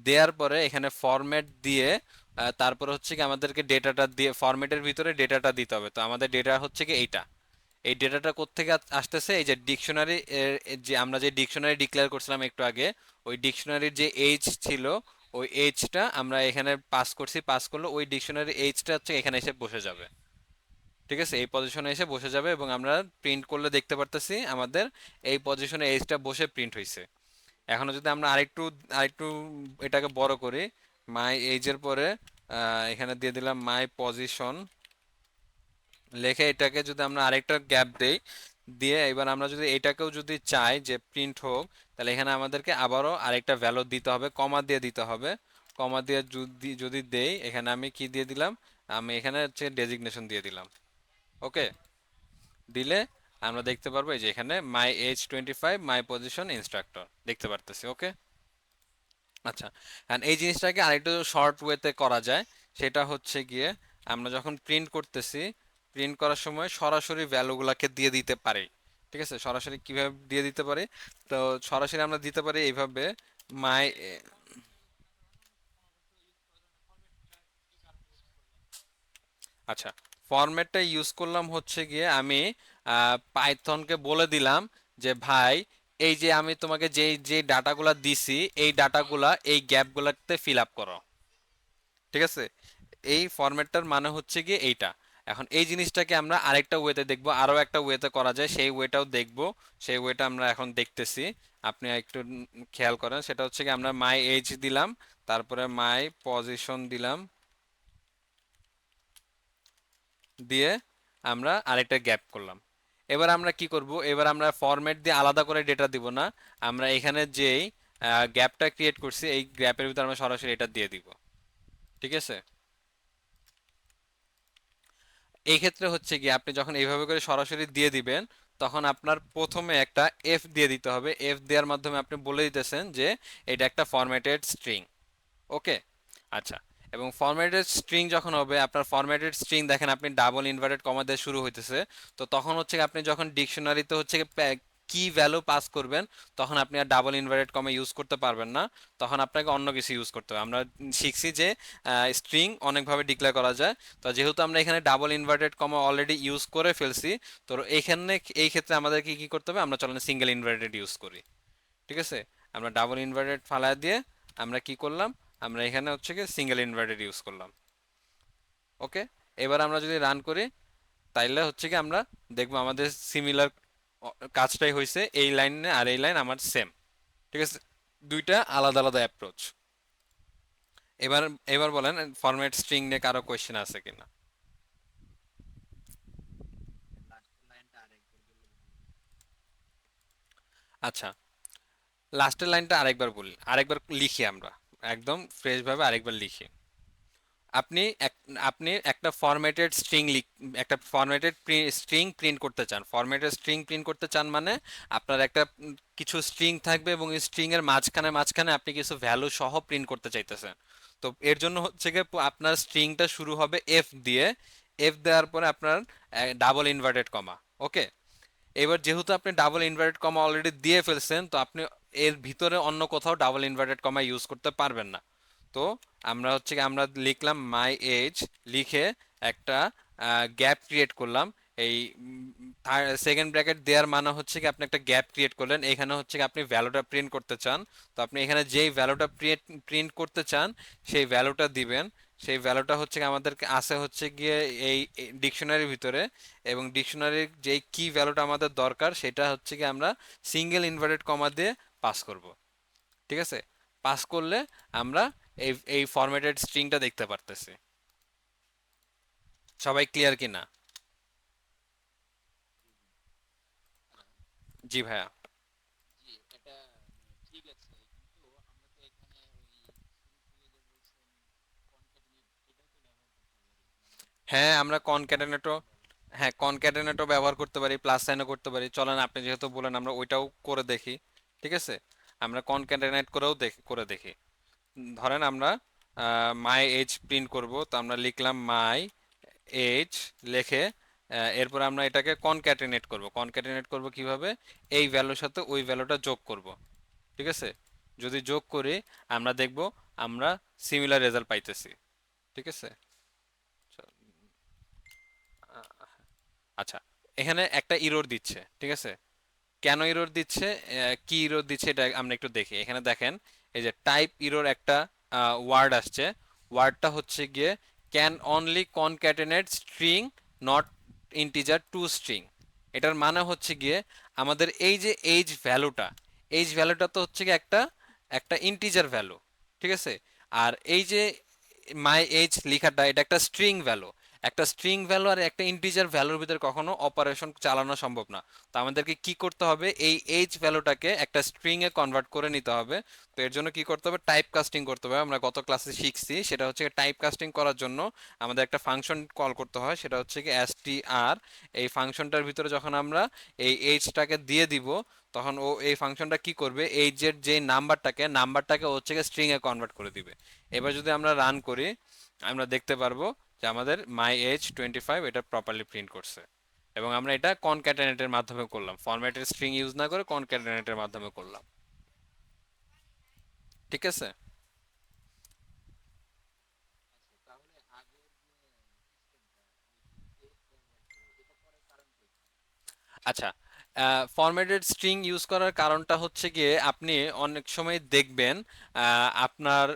দেওয়ার পরে এখানে ফরম্যাট দিয়ে তারপরে হচ্ছে কি আমাদেরকে ডেটাটা দিয়ে ফরম্যাটের ভিতরে ডেটাটা দিতে হবে। তো আমাদের ডেটা হচ্ছে কি এইটা। এই ডেটাটা কোত্থেকে আসতেছে, এই যে ডিকশনারি, যে আমরা যে ডিকশনারি ডিক্লেয়ার করছিলাম একটু আগে, ওই ডিকশনারির যে এইচ ছিল, ওই এইচটা আমরা এখানে পাস করছি। পাস করলে ওই ডিকশনারি এইচটা হচ্ছে এখানে এসে বসে যাবে। ঠিক আছে? এই পজিশনে এসে বসে যাবে এবং আমরা প্রিন্ট করলে দেখতে পারতেছি আমাদের এই পজিশনে এইচটা বসে প্রিন্ট হয়েছে। এখনো যদি আমরা আরেকটু আরেকটু এটাকে বড় করি, মাই এইজের পরে এখানে দিয়ে দিলাম মাই পজিশন লেখে, এটাকে যদি আমরা আরেকটা গ্যাপ দেই, দিয়ে এবার আমরা যদি এটাকেও যদি চাই যে প্রিন্ট হোক, তাহলে এখানে আমাদেরকে আবারও আরেকটা ভ্যালু দিতে হবে, কমা দিয়ে দিতে হবে। কমা দিয়ে যদি যদি দেই, এখানে আমি কি দিয়ে দিলাম, আমি এখানে হচ্ছে ডেজিগনেশন দিয়ে দিলাম। ওকে? দিলে আমরা দেখতে পারবো এই যে এখানে my age 25 my position instructor দেখতে পারতেছি। ওকে? আচ্ছা, আর এই জিনিসটাকে আরেকটু শর্ট ওয়েতে করা যায়। সেটা হচ্ছে গিয়ে আমরা যখন প্রিন্ট করতেছি, প্রিন্ট করার সময় সরাসরি ভ্যালুগুলোকে দিয়ে দিতে পারি। ঠিক আছে? সরাসরি কিভাবে দিয়ে দিতে পারি? তো সরাসরি আমরা দিতে পারি এইভাবে মাই আচ্ছা, ফরম্যাটটা ইউজ করলাম হচ্ছে গিয়ে আমি পাইথনকে বলে দিলাম যে ভাই এই যে আমি তোমাকে যে যে ডাটাগুলা দিছি এই ডাটাগুলা এই গ্যাপগুলাতে ফিল আপ করো। ঠিক আছে, এই ফরম্যাটটার মানে হচ্ছে গিয়ে এইটা। এখন এই জিনিসটাকে আমরা আরেকটা ওয়েতে দেখবো, আরো একটা ওয়েতে করা যায়, সেই ওয়েটাও দেখবো। সেই ওয়েটা আমরা এখন দেখতেছি, আপনি একটু খেয়াল করেন। সেটা হচ্ছে কি আমরা মাই এজ দিলাম, তারপরে মাই পজিশন দিলাম, দিয়ে আমরা আরেকটা গ্যাপ করলাম। এবার আমরা কি করব, এবার আমরা ফরম্যাট দিয়ে আলাদা করে ডেটা দিব না, আমরা এখানে যেই গ্যাপটা ক্রিয়েট করছি এই গ্যাপের ভিতরে আমরা সরাসরি এটা দিয়ে দিব। ঠিক আছে, এই ক্ষেত্রে হচ্ছে কি আপনি যখন এইভাবে করে সরাসরি দিয়ে দিবেন, তখন আপনার প্রথমে একটা এফ দিয়ে দিতে হবে। এফ দেওয়ার মাধ্যমে আপনি বলে দিতেছেন যে এটা একটা ফরম্যাটেড স্ট্রিং। ওকে, আচ্ছা। এবং ফরম্যাটেড স্ট্রিং যখন হবে, আপনার ফরম্যাটেড স্ট্রিং দেখেন আপনি ডাবল ইনভার্টেড কমা দিয়ে শুরু হইতেছে, তো তখন হচ্ছে আপনি যখন ডিকশনারিতে হচ্ছে কি ভ্যালু পাস করবেন, তখন আপনি আর ডাবল ইনভার্টেড কমা ইউজ করতে পারবেন না, তখন আপনাকে অন্য কিছু ইউজ করতে হবে। আমরা শিখছি যে স্ট্রিং অনেকভাবে ডিক্লেয়ার করা যায়, তো যেহেতু আমরা এখানে double inverted comma already use করে ফেলছি, তো এখানে এই ক্ষেত্রে আমাদেরকে কি করতে হবে, আমরা চলেন সিঙ্গেল ইনভার্টেড ইউজ করি। ঠিক আছে, আমরা ডাবল ইনভার্টেড ফালায় দিয়ে আমরা কি করলাম, আমরা এখানে হচ্ছে কি সিঙ্গেল ইনভার্টেড ইউজ করলাম। ওকে, এবার আমরা যদি রান করি, তাইলে হচ্ছে কি আমরা দেখবো আমাদের সিমিলার কাজটাই হয়েছে, এই লাইনে আর এই লাইন আমার সেম। ঠিক আছে, দুইটা আলাদা আলাদা অ্যাপ্রোচ। এবার এবার বলেন ফরম্যাট স্ট্রিং নিয়ে কারো কোয়েশ্চেন আছে কিনা। আচ্ছা, লাস্টের লাইনটা আরেকবার বলি, আরেকবার লিখি আমরা, একদম ফ্রেশ ভাবে আরেকবার লিখি। আপনি আপনি একটা ফরম্যাটেড স্ট্রিং একটা ফরম্যাটেড স্ট্রিং প্রিন্ট করতে চান। ফরম্যাটেড স্ট্রিং প্রিন্ট করতে চান মানে আপনার একটা কিছু স্ট্রিং থাকবে এবং এই স্ট্রিং এর মাঝখানে মাঝখানে আপনি কিছু ভ্যালু সহ প্রিন্ট করতে চাইতেছেন। তো এর জন্য হচ্ছে গিয়ে আপনার স্ট্রিংটা শুরু হবে এফ দিয়ে, এফ দেওয়ার পরে আপনার ডাবল ইনভার্টেড কমা। ওকে, এবার যেহেতু আপনি ডাবল ইনভার্টেড কমা অলরেডি দিয়ে ফেলছেন, তো আপনি এর ভিতরে অন্য কোথাও ডাবল ইনভার্টেড কমা ইউজ করতে পারবেন না। তো আমরা হচ্ছে কি আমরা লিখলাম মাই এজ, লিখে একটা গ্যাপ ক্রিয়েট করলাম। এই সেকেন্ড ব্র্যাকেট দেওয়ার মানে হচ্ছে কি আপনি একটা গ্যাপ ক্রিয়েট করলেন, এখানে হচ্ছে কি আপনি ভ্যালুটা প্রিন্ট করতে চান, তো আপনি এখানে যেই ভ্যালুটা প্রিন্ট করতে চান সেই ভ্যালুটা দিবেন। সেই ভ্যালুটা হচ্ছে কি আমাদের আছে হচ্ছে গিয়ে এই ডিকশনারির ভিতরে, এবং ডিকশনারির যেই কি ভ্যালুটা আমাদের দরকার সেটা হচ্ছে কি আমরা সিঙ্গেল ইনভার্টেড কমা দিয়ে পাস করব। ঠিক আছে, পাস করলে আমরা এই এই ফরম্যাটেড স্ট্রিংটা দেখতে পারতেছি। সবাই ক্লিয়ার কি না? জি ভাইয়া। হ্যাঁ, আমরা কনক্যাটেনেটও, হ্যাঁ কনক্যাটেনেটও ব্যবহার করতে পারি, প্লাস সাইনও করতে পারি। চলেন আপনি যেহেতু বলেন আমরা ওইটাও করে দেখি। ঠিক আছে, আমরা কনক্যাটেনেট করেও করে দেখি। ধরেন আমরা মাই এজ প্রিন্ট করব, তো আমরা লিখলাম মাই এজ, লিখে এরপর আমরা এটাকে কনক্যাটেনেট করব। কনক্যাটেনেট করব কিভাবে, এই ভ্যালুর সাথে ওই ভ্যালুটা যোগ করব। ঠিক আছে, যদি যোগ করি আমরা দেখব আমরা সিমিলার রেজাল্ট পাইতেছি। ঠিক আছে, আচ্ছা, এখানে একটা ইরর দিচ্ছে। ঠিক আছে, কেন ইরর দিচ্ছে, কি ইরর দিচ্ছে এটা আমরা একটু দেখি। এখানে দেখেন এই যে টাইপ ইরর একটা ওয়ার্ড আসছে, ওয়ার্ডটা হচ্ছে গিয়ে can only concatenate string not integer to string. এটার মানে হচ্ছে গিয়ে আমাদের এই যে এইজ ভ্যালুটা তো হচ্ছে গিয়ে একটা একটা ইন্টিজার ভ্যালু। ঠিক আছে, আর এই যে মাই এজ লেখাটা এটা একটা স্ট্রিং ভ্যালু। একটা স্ট্রিং ভ্যালু আর একটা ইন্টিজার ভ্যালুর ভিতরে কখনো অপারেশন চালানো সম্ভব না। তো আমাদেরকে কি করতে হবে, এই এইচ ভ্যালুটাকে একটা স্ট্রিং এ কনভার্ট করে নিতে হবে। তো এর জন্য কি করতে হবে, টাইপ কাস্টিং করতে হবে। আমরা গত ক্লাসে শিখছি, সেটা হচ্ছে টাইপ কাস্টিং করার জন্য আমাদের একটা ফাংশন কল করতে হয়, সেটা হচ্ছে কি str। এই ফাংশনটার ভিতরে যখন আমরা এই এইচটাকে দিয়ে দিব, তখন ও এই ফাংশনটা কি করবে, এইচের যে নাম্বারটাকে হচ্ছে কি স্ট্রিং এ কনভার্ট করে দিবে। এবার যদি আমরা রান করি, আমরা দেখতে পারবো যে আমাদের মাই এজ 25 এটা প্রপারলি প্রিন্ট করছে। এবং আমরা এটা কনক্যাটেনেটের মাধ্যমে করলাম, ফরম্যাটের স্ট্রিং ইউজ না করে কনক্যাটেনেটের মাধ্যমে করলাম। ঠিক আছে। আচ্ছা, ফরম্যাটেড স্ট্রিং ইউজ করার কারণটা হচ্ছে গিয়ে আপনি অনেক সময় দেখবেন আপনার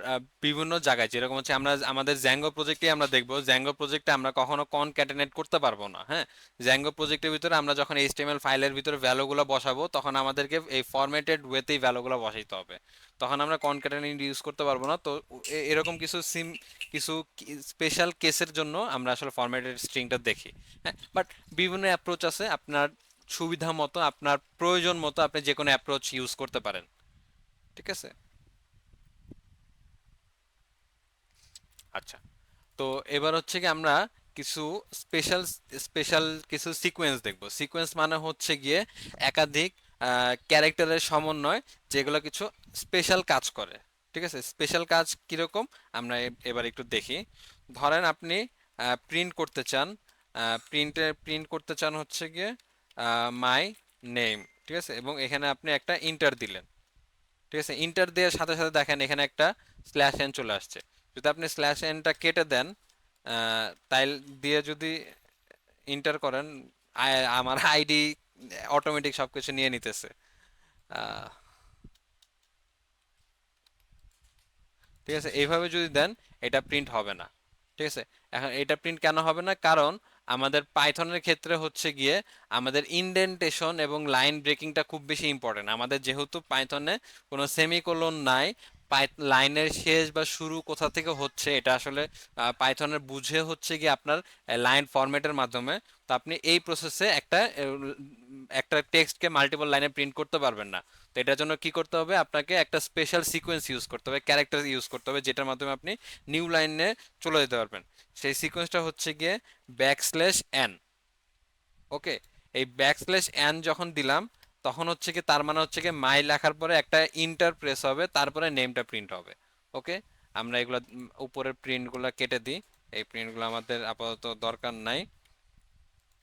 বিভিন্ন জায়গায় যেরকম হচ্ছে আমরা আমাদের জ্যাঙ্গো প্রজেক্টে আমরা দেখব জ্যাঙ্গো প্রজেক্টে আমরা কখনো কনক্যাটেনেট করতে পারবো না। হ্যাঁ, জ্যাঙ্গো প্রজেক্টের ভিতরে আমরা যখন এইচটিএমএল ফাইলের ভিতরে ভ্যালুগুলো বসাবো তখন আমাদেরকে এই ফরম্যাটেড ওয়েতেই ভ্যালুগুলো বসাইতে হবে। তখন আমরা কনক্যাটেনেট ইউজ করতে পারবো না। তো এরকম কিছু স্পেশাল কেসের জন্য আমরা আসলে ফরম্যাটেড স্ট্রিংটা দেখি। হ্যাঁ, বাট বিভিন্ন অ্যাপ্রোচ আছে, আপনার সুবিধা মতো আপনার প্রয়োজন মতো আপনি যে কোনো অ্যাপ্রোচ ইউজ করতে পারেন। ঠিক আছে। আচ্ছা, তো এবার হচ্ছে কি আমরা কিছু স্পেশাল স্পেশাল কিছু সিকোয়েন্স দেখব। সিকোয়েন্স মানে হচ্ছে গিয়ে একাধিক ক্যারেক্টারের সমন্বয় যেগুলো কিছু স্পেশাল কাজ করে। ঠিক আছে, স্পেশাল কাজ কিরকম আমরা এবার একটু দেখি। ধরেন আপনি প্রিন্ট করতে চান, প্রিন্ট করতে চান হচ্ছে গিয়ে মাই নেম। ঠিক আছে, এবং এখানে আপনি একটা ইন্টার দিলেন। ঠিক আছে, ইন্টার দেওয়ার সাথে সাথে দেখেন এখানে একটা স্ল্যাশ এন চলে আসছে। যদি আপনি স্ল্যাশ এনটা কেটে দেন, তাই দিয়ে যদি ইন্টার করেন, আমার আইডি অটোমেটিক সবকিছু নিয়ে নিতেছে। আহ, ঠিক আছে, এইভাবে যদি দেন এটা প্রিন্ট হবে না। ঠিক আছে, এখন এটা প্রিন্ট কেন হবে না? কারণ আমাদের পাইথনের ক্ষেত্রে হচ্ছে গিয়ে আমাদের ইনডেন্টেশন এবং লাইন ব্রেকিংটা খুব বেশি ইম্পর্টেন্ট। আমাদের যেহেতু পাইথনে কোনো সেমিকোলন নাই, লাইনের শেষ বা শুরু কোথা থেকে হচ্ছে এটা আসলে পাইথনের বুঝে হচ্ছে গিয়ে আপনার লাইন ফরম্যাটের মাধ্যমে। তো আপনি এই প্রসেসে একটা টেক্সটকে মাল্টিপল লাইনে প্রিন্ট করতে পারবেন না। তো এটার জন্য কি করতে হবে? আপনাকে একটা স্পেশাল সিকোয়েন্স ইউজ করতে হবে, ক্যারেক্টার ইউজ করতে হবে, যেটার মাধ্যমে আপনি নিউ লাইনে চলে যেতে পারবেন। সেই সিকোয়েন্সটা হচ্ছে গিয়ে ব্যাকস্ল্যাশ এন। ওকে, এই ব্যাকস্ল্যাশ এন যখন দিলাম তখন হচ্ছে কি তার মানে হচ্ছে কি মাই লেখার পরে একটা ইন্টার প্রেস হবে, তারপরে নেমটা প্রিন্ট হবে। ওকে, আমরা এগুলা উপরের প্রিন্টগুলো কেটে দিই। এই প্রিন্টগুলো আমাদের আপাতত দরকার নাই,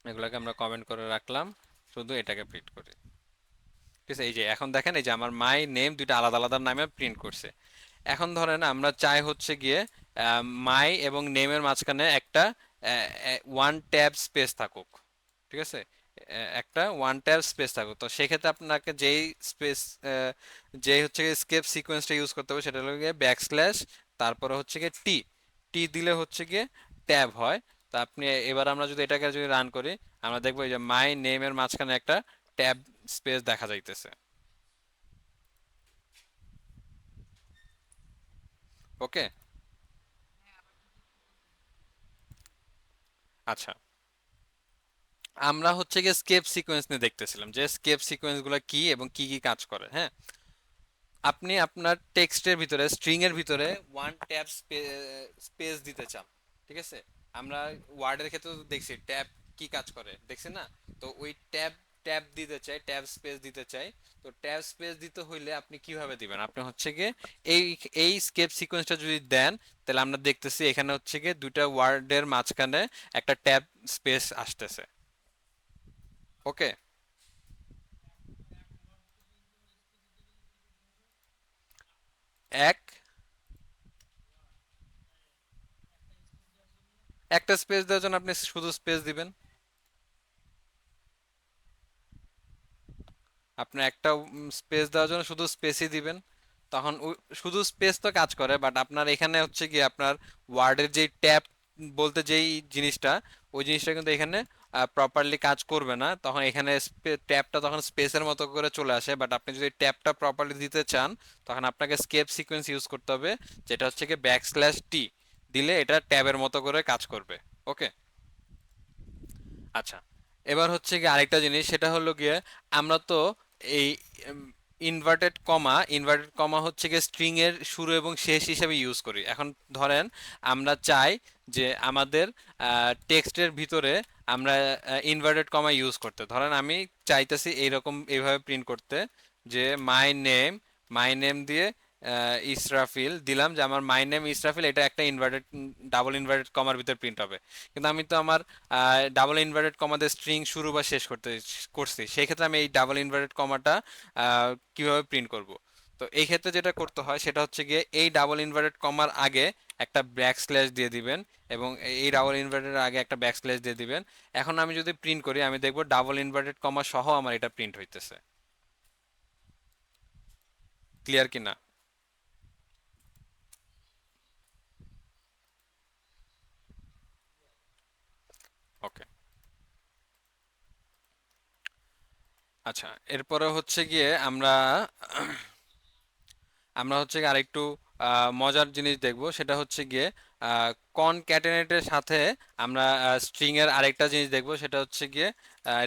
এগুলোকে আমরা কমেন্ট করে রাখলাম, শুধু এটাকে প্রিন্ট করি। ঠিক আছে, এই যে এখন দেখেন এই যে আমার মাই নেম দুইটা আলাদা আলাদা নামে প্রিন্ট করছে। এখন ধরেন আমরা চাই হচ্ছে গিয়ে মাই এবং নেমের মাঝখানে একটা ওয়ান ট্যাব স্পেস থাকুক। ঠিক আছে, একটা ওয়ান ট্যাব স্পেস থাকুক। তো সেক্ষেত্রে আপনাকে যেই স্পেস যেই হচ্ছে গিয়ে স্কেপ সিকোয়েন্সটা ইউজ করতে হবে সেটা হলো গিয়ে ব্যাকস্ল্যাশ, তারপরে হচ্ছে গিয়ে টি। টি দিলে হচ্ছে গিয়ে ট্যাব হয়। তা আপনি এবার আমরা যদি এটাকে যদি রান করি, আমরা দেখবো এই যে মাই নেমের মাঝখানে একটা ট্যাব স্পেস দেখা যাইতেছে। ওকে। আচ্ছা, আমরা হচ্ছে গিয়ে স্কেপ সিকোয়েন্স নিয়ে দেখতেছিলাম যে স্কেপ সিকোয়েন্স গুলো কি এবং কি কি কাজ করে। হ্যাঁ, আপনি আপনার টেক্সটের ভিতরে স্ট্রিং এর ভিতরে ওয়ান ট্যাব স্পেস দিতে চান। ঠিক আছে, আমরা ওয়ার্ডের ক্ষেত্রে তো দেখছি ট্যাব কি কাজ করে, দেখছি না? তো ওই ট্যাব ট্যাব দিতে চাই, ট্যাব স্পেস দিতে চাই। তো ট্যাব স্পেস দিতে হইলে আপনি কিভাবে দিবেন? আপনি হচ্ছে গিয়ে এই এই স্কেপ সিকোয়েন্সটা যদি দেন, তাহলে আমরা দেখতেছি এখানে হচ্ছে গিয়ে দুইটা ওয়ার্ডের মাঝখানে একটা ট্যাব স্পেস আসতেছে। ওকে, এক একটা স্পেস দেওয়ার জন্য আপনি শুধু স্পেস দিবেন। আপনি একটা স্পেস দেওয়ার জন্য শুধু স্পেসই দিবেন। তখন শুধু স্পেস তো কাজ করে, বাট আপনার এখানে হচ্ছে কি আপনার ওয়ার্ডের যে ট্যাব বলতে যেই জিনিসটা, ওই জিনিসটা কিন্তু এখানে প্রপারলি কাজ করবে না। তখন এখানে ট্যাবটা তখন স্পেসের মতো করে চলে আসে। বাট আপনি যদি ট্যাবটা প্রপারলি দিতে চান তখন আপনাকে স্কেপ সিকোয়েন্স ইউজ করতে হবে, যেটা হচ্ছে কি ব্যাকস্ল্যাশ টি দিলে এটা ট্যাবের মতো করে কাজ করবে। ওকে। আচ্ছা, এবার হচ্ছে গিয়ে আরেকটা জিনিস, সেটা হলো গিয়ে আমরা তো এই ইনভার্টেড কমা হচ্ছে গিয়ে স্ট্রিং এর শুরু এবং শেষ হিসেবে ইউজ করি। এখন ধরেন আমরা চাই যে আমাদের টেক্সটের ভিতরে আমরা ইনভার্টেড কমা ইউজ করতে। ধরেন আমি চাইতেছি এইরকম এইভাবে প্রিন্ট করতে যে মাই নেম দিয়ে ইসরাফিল দিলাম, যে আমার মাই নেম ইসরাফিল এটা একটা ডাবল ইনভার্টেড কমার ভিতরে প্রিন্ট হবে। কিন্তু আমি তো আমার ডাবল ইনভার্টেড কমাতে স্ট্রিং শুরু বা শেষ করছি, সেই ক্ষেত্রে আমি এই ডাবল ইনভার্টেড কমাটা কিভাবে প্রিন্ট করব? তো এই ক্ষেত্রে যেটা করতে হয় সেটা হচ্ছে গিয়ে এই ডাবল ইনভার্টেড কমার আগে একটা ব্যাক স্ল্যাশ দিয়ে দিবেন, এবং এই ডাবল ইনভার্টেড আগে একটা ব্যাক স্ল্যাশ দিয়ে দিবেন। এখন আমি যদি প্রিন্ট করি আমি দেখব ডাবল ইনভার্টেড কমা সহ আমার এটা প্রিন্ট হইতেছে। ক্লিয়ার কি না? ওকে। আচ্ছা, এরপরে হচ্ছে গিয়ে আমরা আমরা হচ্ছে গিয়ে আরেকটু মজার জিনিস দেখব, সেটা হচ্ছে গিয়ে কনক্যাটেনেটের সাথে আমরা স্ট্রিং এর আরেকটা জিনিস দেখব, সেটা হচ্ছে গিয়ে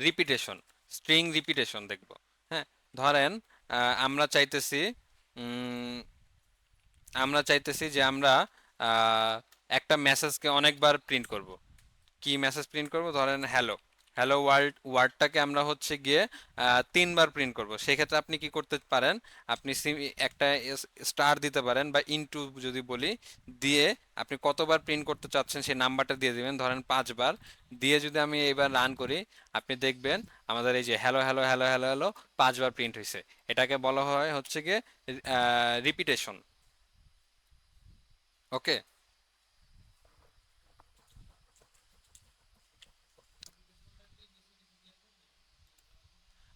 রিপিটেশন, স্ট্রিং রিপিটেশন দেখব। হ্যাঁ, ধরেন আমরা চাইতেছি উম, আমরা চাইতেছি যে আমরা আহ, একটা মেসেজকে অনেকবার প্রিন্ট করব। কি মেসেজ প্রিন্ট করব? ধরেন হ্যালো, হ্যালো ওয়ার্ডটাকে আমরা হচ্ছে গিয়ে তিনবার প্রিন্ট করব। সেক্ষেত্রে আপনি কি করতে পারেন? আপনি একটা স্টার দিতে পারেন, বা ইনটু যদি বলি, দিয়ে আপনি কতবার প্রিন্ট করতে চাচ্ছেন সেই নাম্বারটা দিয়ে দিবেন, ধরেন 5 বার। দিয়ে যদি আমি এবার রান করি, আপনি দেখবেন আমাদের এই যে hello hello hello hello hello 5 বার প্রিন্ট হয়েছে। এটাকে বলা হয় হচ্ছে গিয়ে রিপিটেশন। ওকে।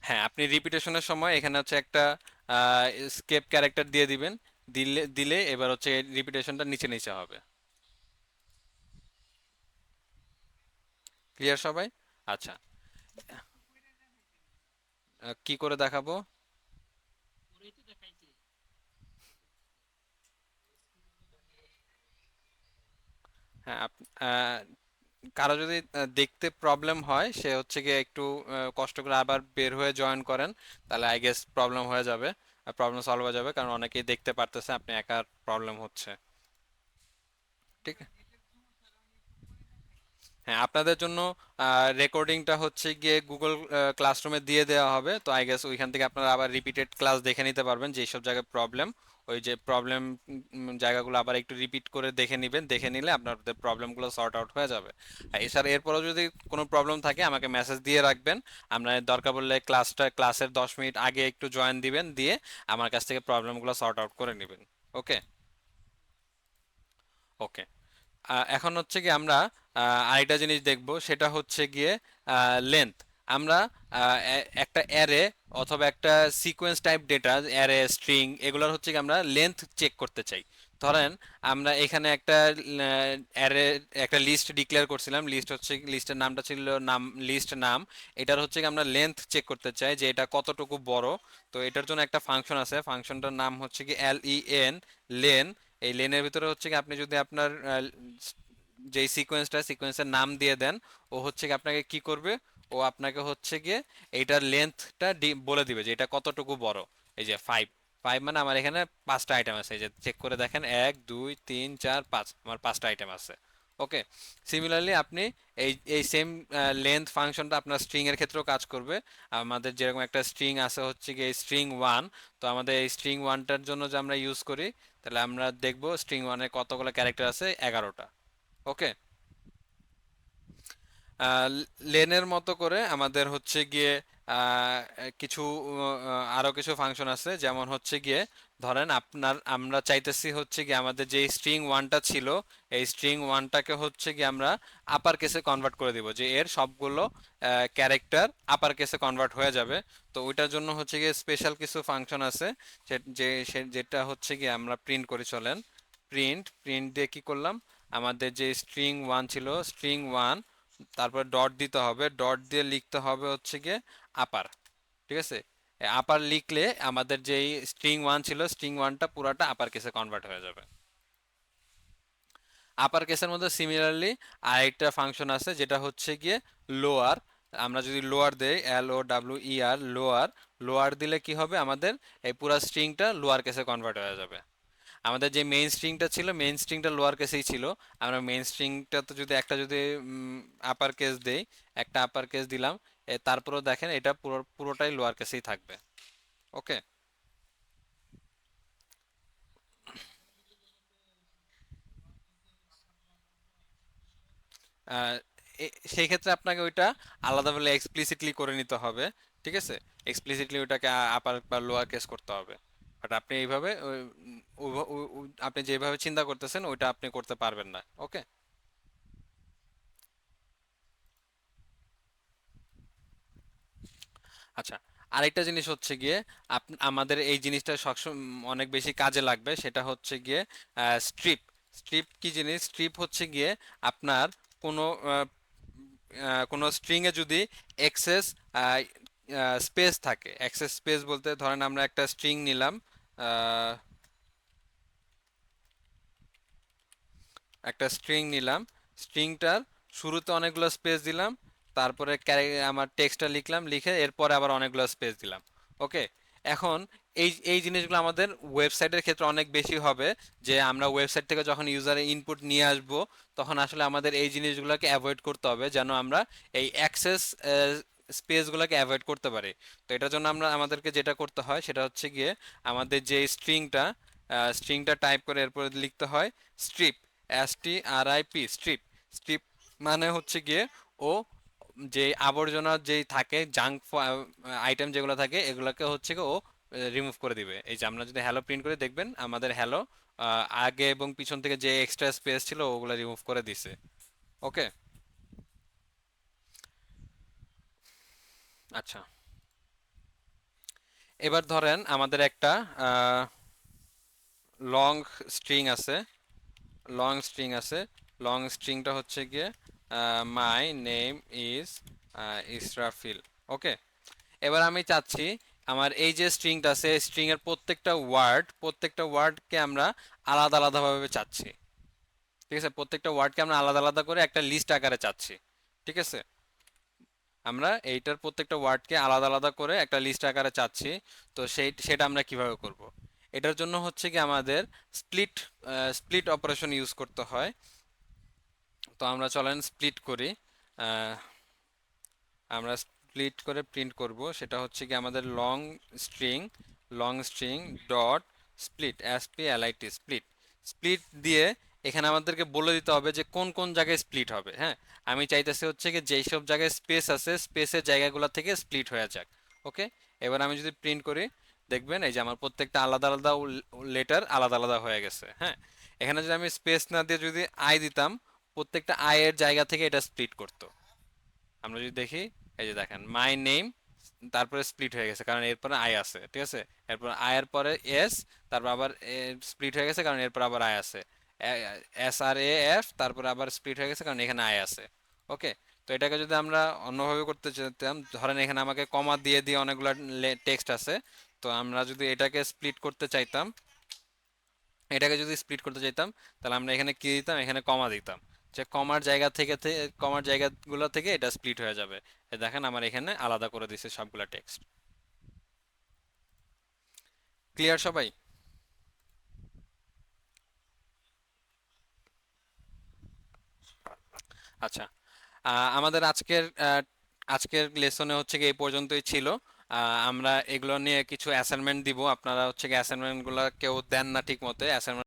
হ্যাঁ, আপনি রিপিটেশনের সময় এখানে হচ্ছে একটা স্কেপ ক্যারেক্টার দিয়ে দিবেন। দিলে দিলে এবার হচ্ছে রিপিটেশনটা নিচে নিচে হবে। ক্লিয়ার সবাই? আচ্ছা, কি করে দেখাবো? হ্যাঁ, কারো যদি দেখতে প্রবলেম হয়, সে হচ্ছে গিয়ে একটু কষ্ট করে আবার বের হয়ে জয়েন করেন, তাহলে আই গেস প্রবলেম হয়ে যাবে, প্রবলেম সলভ হয়ে যাবে, কারণ অনেকেই দেখতে পারতেছে আপনি একার প্রবলেম হচ্ছে। ঠিক। হ্যাঁ, আপনাদের জন্য রেকর্ডিংটা হচ্ছে গিয়ে গুগল ক্লাসরুমে দিয়ে দেওয়া হবে, তো আই গেস ওইখান থেকে আপনারা আবার রিপিটেড ক্লাস দেখে নিতে পারবেন, যে সব জায়গায় প্রবলেম, ওই যে প্রবলেম জায়গাগুলো আবার একটু রিপিট করে দেখে নেবেন, দেখে নিলে আপনাদের প্রবলেমগুলো সর্ট আউট হয়ে যাবে। আর এছাড়া এরপরেও যদি কোনো প্রবলেম থাকে আমাকে মেসেজ দিয়ে রাখবেন, আমরা দরকার পড়লে ক্লাসের 10 মিনিট আগে একটু জয়েন দিবেন, দিয়ে আমার কাছ থেকে প্রবলেমগুলো সর্ট আউট করে নেবেন। ওকে। ওকে। এখন হচ্ছে কি আমরা আরেকটা জিনিস দেখব, সেটা হচ্ছে গিয়ে লেন্থ। আমরা একটা অ্যারে অথবা একটা sequence type data, array string, এগুলোর হচ্ছে কি আমরা লেন্থ চেক করতে চাই। ধরেন আমরা এখানে একটা অ্যারে, একটা লিস্ট ডিক্লেয়ার করছিলাম, লিস্ট হচ্ছে, লিস্টের নামটা ছিল নাম, লিস্ট নাম। এটার হচ্ছে কি আমরা লেন্থ চেক করতে চাই যে এটা কতটুকু বড়। তো এটার জন্য একটা ফাংশন আছে, ফাংশনটার নাম হচ্ছে কি লেন, লেন। এই লেনের ভিতরে হচ্ছে কি আপনি যদি আপনার যেই সিকোয়েন্সের নাম দিয়ে দেন, ও হচ্ছে কি আপনাকে কি করবে, ও আপনাকে হচ্ছে গিয়ে এইটার লেন্থটা বলে দিবে যে এটা কতটুকু বড়। এই যে 5, 5 মানে আমার এখানে 5টা আইটেম আছে, এই যে চেক করে দেখেন, 1 2 3 4 5, আমার 5টা আইটেম আছে। ওকে। সিমিলারলি আপনি এই সেম লেন্থ ফাংশনটা আপনার স্ট্রিং এর ক্ষেত্রেও কাজ করবে। আমাদের যেরকম একটা স্ট্রিং আছে হচ্ছে গিয়ে স্ট্রিং 1, তো আমাদের এই স্ট্রিং 1টার জন্য যে আমরা ইউজ করি, তাহলে আমরা দেখব স্ট্রিং 1-এ কতগুলো ক্যারেক্টার আছে, 11টা। ওকে। লেনের মতো করে আমাদের হচ্ছে গিয়ে কিছু আরো কিছু ফাংশন আছে, যেমন হচ্ছে গিয়ে ধরেন আমরা চাইতেছি হচ্ছে গিয়ে আমাদের যে স্ট্রিং 1টা ছিল, এই স্ট্রিং 1টাকে হচ্ছে গিয়ে আমরা আপার কেসে কনভার্ট করে দিব, যে এর সবগুলো ক্যারেক্টার আপার কেসে কনভার্ট হয়ে যাবে। তো ওইটার জন্য হচ্ছে গিয়ে স্পেশাল কিছু ফাংশন আছে, যেটা হচ্ছে গিয়ে আমরা প্রিন্ট করে, চলেন প্রিন্ট, প্রিন্ট দিয়ে কি করলাম, আমাদের যে স্ট্রিং 1 ছিল, স্ট্রিং 1, তারপর ডট দিতে হবে, ডট দিয়ে লিখতে হবে হচ্ছে গিয়ে আপার। ঠিক আছে। আপার লিখলে আমাদের যেই স্ট্রিং 1 ছিল, স্ট্রিং 1টা পুরাটা আপার কেসে কনভার্ট হয়ে যাবে। আপার কেসের মধ্যে সিমিলারলি আরেকটা ফাংশন আছে, যেটা হচ্ছে গিয়ে লোয়ার। আমরা যদি লোয়ার দেই, LOWER, লোয়ার, লোয়ার দিলে কি হবে, আমাদের এই পুরা স্ট্রিংটা লোয়ার কেসে কনভার্ট হয়ে যাবে। আমাদের যে মেইন স্ট্রিংটা ছিল, মেইন স্ট্রিংটা লোয়ার কেসেই ছিল, আমরা মেইন স্ট্রিংটা তো যদি একটা যদি আপার কেস দেই, একটা আপার কেস দিলাম, তারপরেও দেখেন এটা পুরোটাই লোয়ার কেসেই থাকবে। ওকে। আহ, সেই ক্ষেত্রে আপনাকে ওইটা আলাদাভাবে এক্সপ্লিসিটলি করে নিতে হবে। ঠিক আছে, এক্সপ্লিসিটলি ওটাকে আপার বা লোয়ার কেস করতে হবে। বাট আপনি এইভাবে আপনি যেভাবে চিন্তা করতেছেন ওইটা আপনি করতে পারবেন না। ওকে। আচ্ছা, আরেকটা জিনিস হচ্ছে গিয়ে আমাদের এই জিনিসটা সবসময় অনেক বেশি কাজে লাগবে, সেটা হচ্ছে গিয়ে স্ট্রিপ। স্ট্রিপ কি জিনিস? স্ট্রিপ হচ্ছে গিয়ে আপনার কোনো কোনো স্ট্রিং এ যদি এক্সেস স্পেস থাকে, এক্সেস স্পেস বলতে ধরেন আমরা একটা স্ট্রিং নিলাম, আহ, একটা স্ট্রিং নিলাম, স্ট্রিংটার শুরুতে অনেকগুলো স্পেস দিলাম, তারপরে আমার টেক্সটটা লিখলাম, লিখে এরপরে আবার অনেকগুলো স্পেস দিলাম। ওকে। এখন এই জিনিসগুলো আমাদের ওয়েবসাইটের ক্ষেত্রে অনেক বেশি হবে, যে আমরা ওয়েবসাইট থেকে যখন ইউজারের ইনপুট নিয়ে আসব তখন আসলে আমাদের এই জিনিসগুলোকে অ্যাভয়েড করতে হবে, যেন আমরা এই অ্যাক্সেস স্পেসগুলোকে অ্যাভয়েড করতে পারি। তো এটার জন্য আমাদেরকে যেটা করতে হয় সেটা হচ্ছে গিয়ে আমাদের যে স্ট্রিংটা টাইপ করে এরপরে লিখতে হয় স্ট্রিপ, STRIP, স্ট্রিপ। স্ট্রিপ মানে হচ্ছে গিয়ে ও যে আবর্জনা যেই থাকে, জাঙ্ক আইটেম যেগুলো থাকে এগুলোকে হচ্ছে গিয়ে ও রিমুভ করে দিবে। এই যে আমরা যদি হ্যালো প্রিন্ট করে দেখবেন আমাদের হ্যালো আগে এবং পিছন থেকে যে এক্সট্রা স্পেস ছিল ওগুলো রিমুভ করে দিছে। ওকে। আচ্ছা, এবার ধরেন আমাদের একটা লং স্ট্রিং আছে, লং স্ট্রিং আছে। লং স্ট্রিংটা হচ্ছে গিয়ে মাই নেম ইজ ইসরাফিল। ওকে। এবার আমি চাচ্ছি আমার এই যে স্ট্রিংটা আছে স্ট্রিং এর প্রত্যেকটা ওয়ার্ডকে আমরা আলাদা আলাদাভাবে চাচ্ছি। ঠিক আছে, প্রত্যেকটা ওয়ার্ডকে আমরা আলাদা আলাদা করে একটা লিস্ট আকারে চাচ্ছি। ঠিক আছে, আমরা এইটার প্রত্যেকটা ওয়ার্ডকে আলাদা আলাদা করে একটা লিস্ট আকারে চাচ্ছি। তো সেটা আমরা কিভাবে করব? এটার জন্য হচ্ছে কি আমাদের স্প্লিট স্প্লিট অপারেশন ইউজ করতে হয়। তো আমরা চলেন স্প্লিট করি। আহ, আমরা স্প্লিট করে প্রিন্ট করব, সেটা হচ্ছে কি আমাদের string long string dot split, SPLIT, split. Split দিয়ে এখানে আমাদেরকে বলে দিতে হবে যে কোন কোন জায়গায় স্প্লিট হবে। হ্যাঁ, আমি চাইতেছি হচ্ছে কি যেই সব জায়গায় স্পেস আছে স্পেসের জায়গাগুলো থেকে স্প্লিট হয়ে যাক। ওকে। এবার আমি যদি প্রিন্ট করি দেখবেন এই যে আমার প্রত্যেকটা আলাদা আলাদা লেটার আলাদা আলাদা হয়ে গেছে। হ্যাঁ, এখানে যদি আমি স্পেস না দিয়ে যদি আই দিতাম, প্রত্যেকটা আই এর জায়গা থেকে এটা স্প্লিট করতো। আমরা যদি দেখি, এই যে দেখেন মাই নেম, তারপরে স্প্লিট হয়ে গেছে কারণ এরপরে আই আছে। ঠিক আছে, এরপর আই এর পরে এস, তারপর আবার স্প্লিট হয়ে গেছে কারণ এরপর আবার আই আছে। SRAF, তারপরে আবার স্প্লিট হয়ে গেছে কারণ এখানে আই আছে। ওকে। তো এটাকে যদি আমরা অন্যভাবে করতে চাইতাম, ধরেন এখানে আমাকে কমা দিয়ে দিয়ে অনেকগুলো টেক্সট আছে, তো আমরা যদি এটাকে যদি স্প্লিট করতে চাইতাম তাহলে আমরা এখানে কি দিতাম, এখানে কমা দিতাম, যে কমার জায়গাগুলো থেকে এটা স্প্লিট হয়ে যাবে। দেখেন আমার এখানে আলাদা করে দিছে সবগুলা টেক্সট। ক্লিয়ার সবাই? আচ্ছা, আমাদের আজকের লেসনে হচ্ছে কি এই পর্যন্তই ছিল। আমরা এগুলো নিয়ে কিছু অ্যাসাইনমেন্ট দিব, আপনারা হচ্ছে কি অ্যাসাইনমেন্টগুলো কেউ দেন না ঠিক মতো।